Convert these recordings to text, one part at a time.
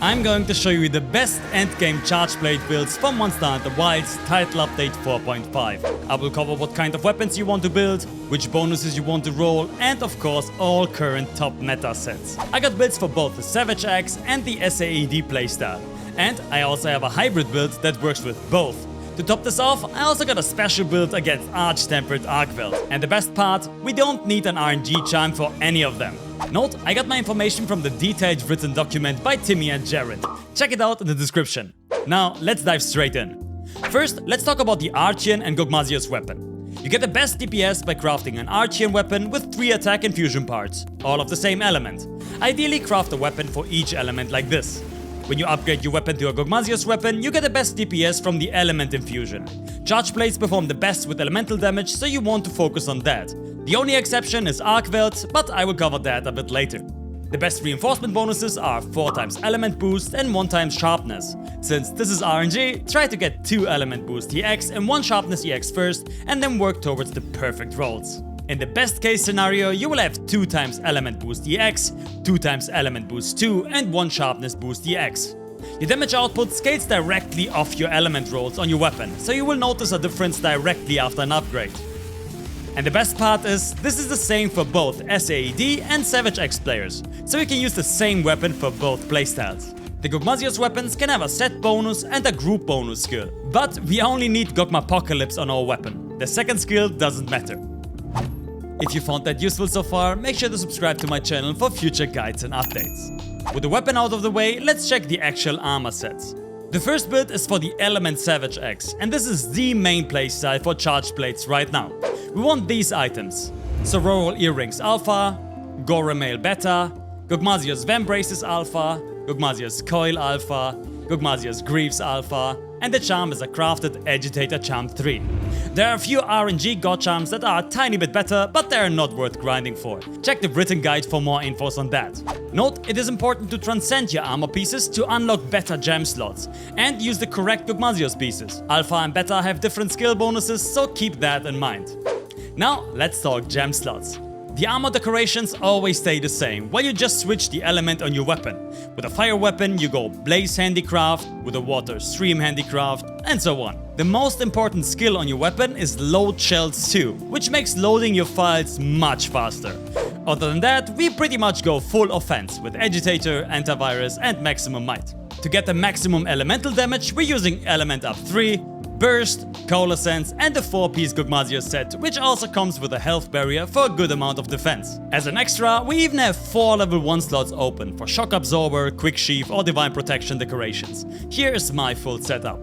I'm going to show you the best endgame charge blade builds for Monster Hunter Wilds Title Update 4.5. I will cover what kind of weapons you want to build, which bonuses you want to roll, and of course all current top meta sets. I got builds for both the Savage Axe and the SAED playstyle, and I also have a hybrid build that works with both. To top this off, I also got a special build against Arch-tempered Arkveld. And the best part, we don't need an RNG charm for any of them. Note, I got my information from the detailed written document by Timmy and Jerrynt. Check it out in the description. Now, let's dive straight in. First, let's talk about the Archean and gogmazios weapon. You get the best DPS by crafting an Archean weapon with 3 attack and fusion parts, all of the same element. Ideally, craft a weapon for each element like this. When you upgrade your weapon to a gogmazios weapon, you get the best DPS from the element infusion. Charge blades perform the best with elemental damage, so you want to focus on that. The only exception is Arkveld, but I will cover that a bit later. The best reinforcement bonuses are 4 times element boost and 1 times sharpness. Since this is RNG, try to get 2 element boost EX and 1 sharpness EX first, and then work towards the perfect rolls. In the best case scenario, you will have 2 times element boost EX, 2 times element boost 2 and 1 sharpness boost EX. Your damage output scales directly off your element rolls on your weapon, so you will notice a difference directly after an upgrade. And the best part is, this is the same for both SAED and Savage Axe players, so you can use the same weapon for both playstyles. The gogmazios weapons can have a set bonus and a group bonus skill, but we only need Gogmapocalypse on our weapon. The second skill doesn't matter. If you found that useful so far, make sure to subscribe to my channel for future guides and updates. With the weapon out of the way, let's check the actual armor sets. The first build is for the Element Savage Axe, and this is the main playstyle for charged blades right now. We want these items: Sororal Earrings Alpha, Goremail Beta, Gogmazios Vambraces Alpha, Gogmazios Coil Alpha, Gogmazios Greaves Alpha, and the charm is a crafted Agitator Charm 3. There are a few RNG god charms that are a tiny bit better, but they are not worth grinding for. Check the written guide for more infos on that. Note, it is important to transcend your armor pieces to unlock better gem slots, and use the correct gogmazios pieces. Alpha and Beta have different skill bonuses, so keep that in mind. Now, let's talk gem slots. The armor decorations always stay the same, while you just switch the element on your weapon. With a fire weapon, you go Blaze Handicraft, with a water Stream Handicraft, and so on. The most important skill on your weapon is Load Shells 2, which makes loading your files much faster. Other than that, we pretty much go full offense with Agitator, Antivirus, and Maximum Might. To get the maximum elemental damage, we're using Element Up 3, Burst, Coalescence, and the 4-piece gogmazios set, which also comes with a health barrier for a good amount of defense. As an extra, we even have 4 level 1 slots open for Shock Absorber, Quick Sheath, or Divine Protection decorations. Here is my full setup.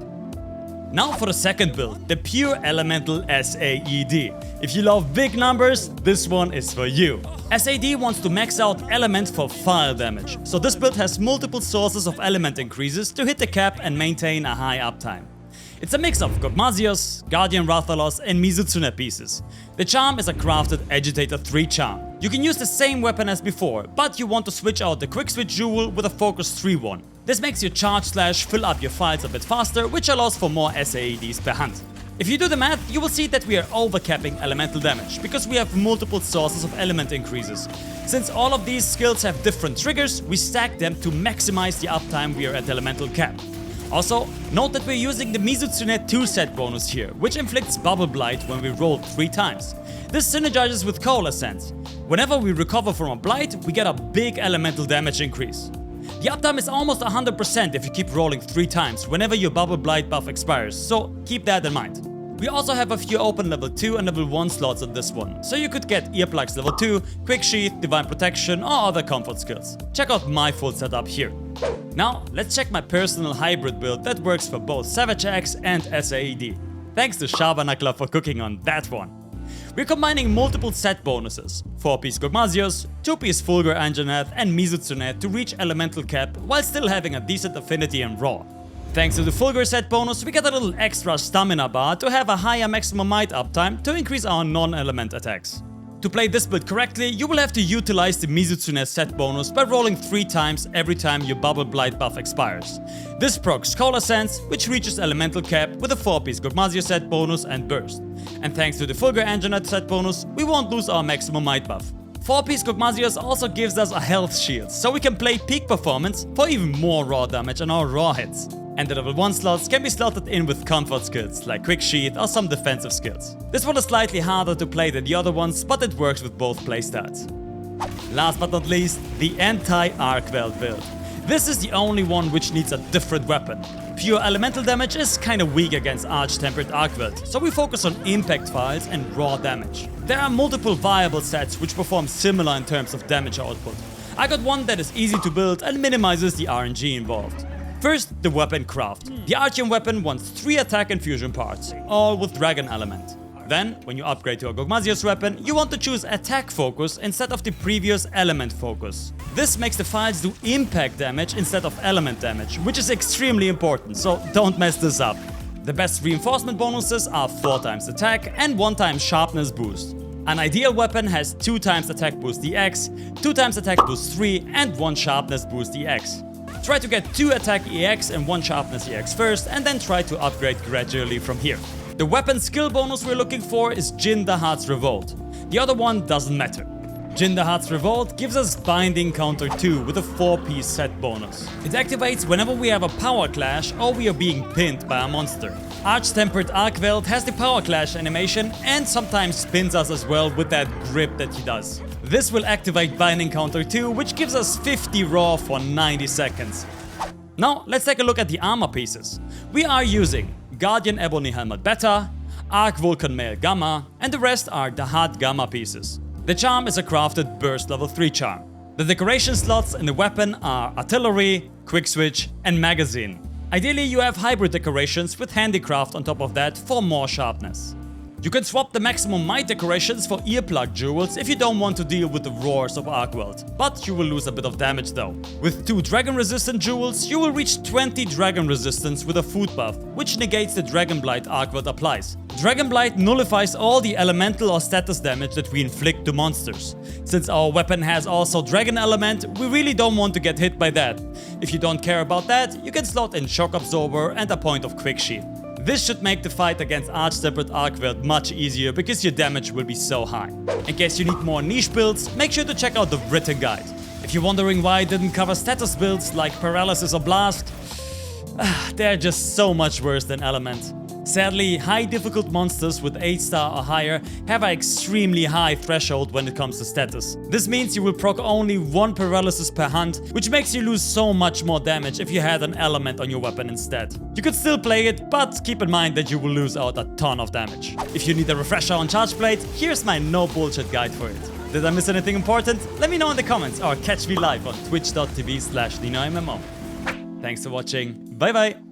Now for the second build, the Pure Elemental SAED. If you love big numbers, this one is for you. SAED wants to max out element for fire damage, so this build has multiple sources of element increases to hit the cap and maintain a high uptime. It's a mix of gogmazios, Guardian Rathalos, and Mizutsune pieces. The charm is a crafted Agitator 3 charm. You can use the same weapon as before, but you want to switch out the Quick Switch Jewel with a Focus 3 one. This makes your charge slash fill up your files a bit faster, which allows for more SAEDs per hunt. If you do the math, you will see that we are overcapping elemental damage, because we have multiple sources of element increases. Since all of these skills have different triggers, we stack them to maximize the uptime we are at elemental cap. Also, note that we're using the Mizutsune 2 set bonus here, which inflicts Bubble Blight when we roll 3 times. This synergizes with Coalescence. Whenever we recover from a Blight, we get a big elemental damage increase. The uptime is almost 100% if you keep rolling 3 times whenever your Bubble Blight buff expires, so keep that in mind. We also have a few open level 2 and level 1 slots on this one, so you could get Earplugs level 2, Quick Sheath, Divine Protection, or other comfort skills. Check out my full setup here. Now, let's check my personal hybrid build that works for both Savage Axe and SAED. Thanks to Shabanakla for cooking on that one. We're combining multiple set bonuses: 4-piece gogmazios, 2-piece Fulgur Anjanath, and Mizutsune to reach elemental cap while still having a decent affinity in raw. Thanks to the Fulgur set bonus, we get a little extra stamina bar to have a higher maximum might uptime to increase our non-element attacks. To play this build correctly, you will have to utilize the Mizutsune set bonus by rolling 3 times every time your Bubble Blight buff expires. This procs Coalescence, which reaches elemental cap with a 4-piece gogmazios set bonus and burst. And thanks to the Fulgur Anjanath set bonus, we won't lose our maximum might buff. 4-piece gogmazios also gives us a health shield, so we can play peak performance for even more raw damage on our raw hits. And the level 1 slots can be slotted in with comfort skills like quick sheath or some defensive skills. This one is slightly harder to play than the other ones, but it works with both playstyles. Last but not least, the Anti-Arkveld build. This is the only one which needs a different weapon. Pure elemental damage is kinda weak against arch-tempered Arkveld, so we focus on impact files and raw damage. There are multiple viable sets which perform similar in terms of damage output. I got one that is easy to build and minimizes the RNG involved. First, the weapon craft. The Archean weapon wants 3 attack and fusion parts, all with dragon element. Then, when you upgrade to a gogmazios weapon, you want to choose attack focus instead of the previous element focus. This makes the files do impact damage instead of element damage, which is extremely important, so don't mess this up. The best reinforcement bonuses are 4 times attack and 1 time sharpness boost. An ideal weapon has 2 times attack boost EX, 2 times attack boost 3 and 1 sharpness boost EX. Try to get 2 attack EX and 1 sharpness EX first, and then try to upgrade gradually from here. The weapon skill bonus we're looking for is Jin the Heart's Revolt. The other one doesn't matter. Jin the Heart's Revolt gives us binding counter 2 with a 4-piece set bonus. It activates whenever we have a power clash or we are being pinned by a monster. Arch-tempered Arkveld has the power clash animation and sometimes spins us as well with that grip that he does. This will activate binding counter 2, which gives us 50 raw for 90 seconds. Now let's take a look at the armor pieces. We are using Guardian Ebony Helmet Beta, Arc Vulcan Mail Gamma, and the rest are the hard Gamma pieces. The charm is a crafted burst level 3 charm. The decoration slots in the weapon are Artillery, Quick Switch, and Magazine. Ideally you have hybrid decorations with Handicraft on top of that for more sharpness. You can swap the maximum might decorations for earplug jewels if you don't want to deal with the roars of Arkveld, but you will lose a bit of damage though. With 2 dragon resistant jewels, you will reach 20 dragon resistance with a food buff, which negates the Dragon Blight Arkveld applies. Dragon Blight nullifies all the elemental or status damage that we inflict to monsters. Since our weapon has also dragon element, we really don't want to get hit by that. If you don't care about that, you can slot in Shock Absorber and a point of Quick Sheath. This should make the fight against arch-tempered Arkveld much easier because your damage will be so high. In case you need more niche builds, make sure to check out the written guide. If you're wondering why I didn't cover status builds like Paralysis or Blast, they're just so much worse than Element. Sadly, high difficult monsters with 8 star or higher have an extremely high threshold when it comes to status. This means you will proc only 1 paralysis per hunt, which makes you lose so much more damage if you had an element on your weapon instead. You could still play it, but keep in mind that you will lose out a ton of damage. If you need a refresher on Chargeblade, here's my no bullshit guide for it. Did I miss anything important? Let me know in the comments or catch me live on twitch.tv/NinoMMO. Thanks for watching, bye bye!